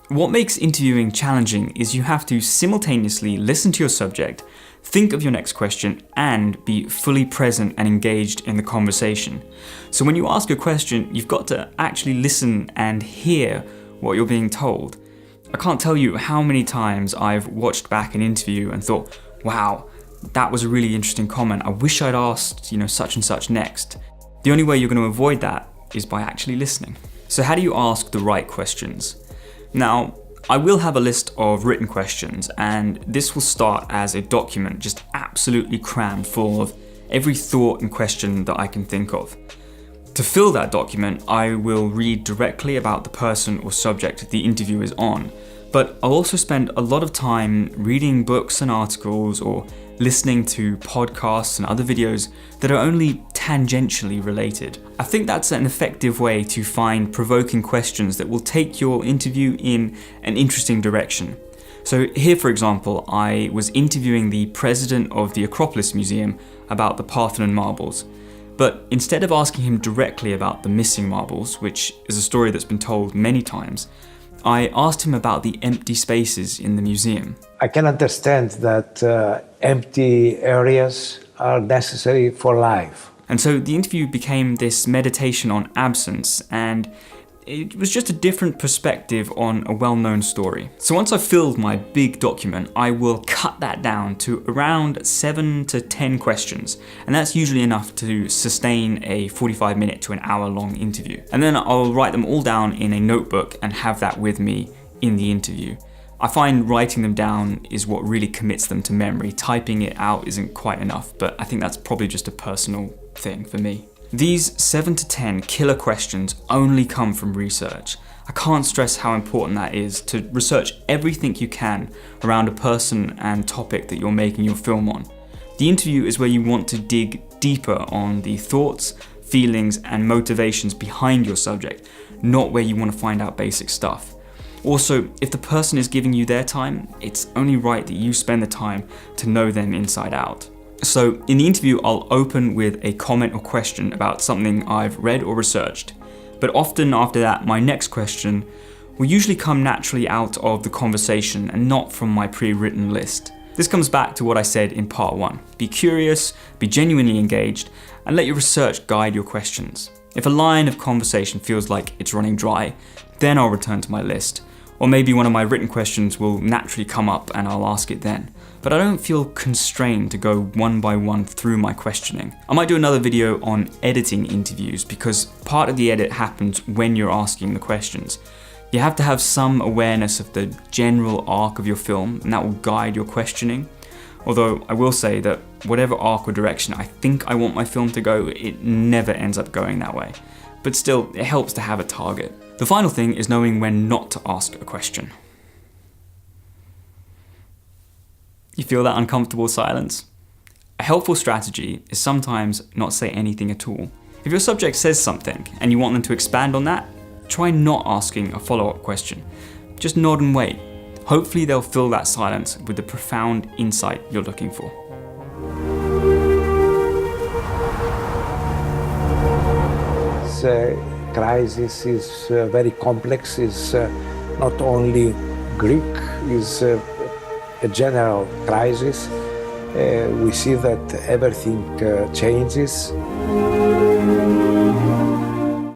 What makes interviewing challenging is you have to simultaneously listen to your subject, think of your next question, and be fully present and engaged in the conversation. So when you ask a question, you've got to actually listen and hear what you're being told. I can't tell you how many times I've watched back an interview and thought, wow, that was a really interesting comment. I wish I'd asked, such and such next. The only way you're going to avoid that is by actually listening. So how do you ask the right questions? Now, I will have a list of written questions, and this will start as a document just absolutely crammed full of every thought and question that I can think of. To fill that document, I will read directly about the person or subject the interview is on, but I'll also spend a lot of time reading books and articles or listening to podcasts and other videos that are only tangentially related. I think that's an effective way to find provoking questions that will take your interview in an interesting direction. So here, for example, I was interviewing the president of the Acropolis Museum about the Parthenon marbles. But instead of asking him directly about the missing marbles, which is a story that's been told many times, I asked him about the empty spaces in the museum. I can understand that empty areas are necessary for life. And so the interview became this meditation on absence, and it was just a different perspective on a well-known story. So once I've filled my big document, I will cut that down to around 7 to 10 questions. And that's usually enough to sustain a 45-minute to an hour-long interview. And then I'll write them all down in a notebook and have that with me in the interview. I find writing them down is what really commits them to memory. Typing it out isn't quite enough, but I think that's probably just a personal thing for me. These 7 to 10 killer questions only come from research. I can't stress how important that is, to research everything you can around a person and topic that you're making your film on. The interview is where you want to dig deeper on the thoughts, feelings, and motivations behind your subject, not where you want to find out basic stuff. Also, if the person is giving you their time, it's only right that you spend the time to know them inside out. So in the interview, I'll open with a comment or question about something I've read or researched. But often after that, my next question will usually come naturally out of the conversation and not from my pre-written list. This comes back to what I said in part 1. Be curious, be genuinely engaged, and let your research guide your questions. If a line of conversation feels like it's running dry, then I'll return to my list. Or maybe one of my written questions will naturally come up and I'll ask it then. But I don't feel constrained to go one by one through my questioning. I might do another video on editing interviews because part of the edit happens when you're asking the questions. You have to have some awareness of the general arc of your film, and that will guide your questioning. Although I will say that whatever arc or direction I think I want my film to go, it never ends up going that way. But still, it helps to have a target. The final thing is knowing when not to ask a question. You feel that uncomfortable silence? A helpful strategy is sometimes not say anything at all. If your subject says something and you want them to expand on that, try not asking a follow-up question. Just nod and wait. Hopefully they'll fill that silence with the profound insight you're looking for. This crisis is very complex. It's not only Greek, it's a general crisis. We see that everything changes.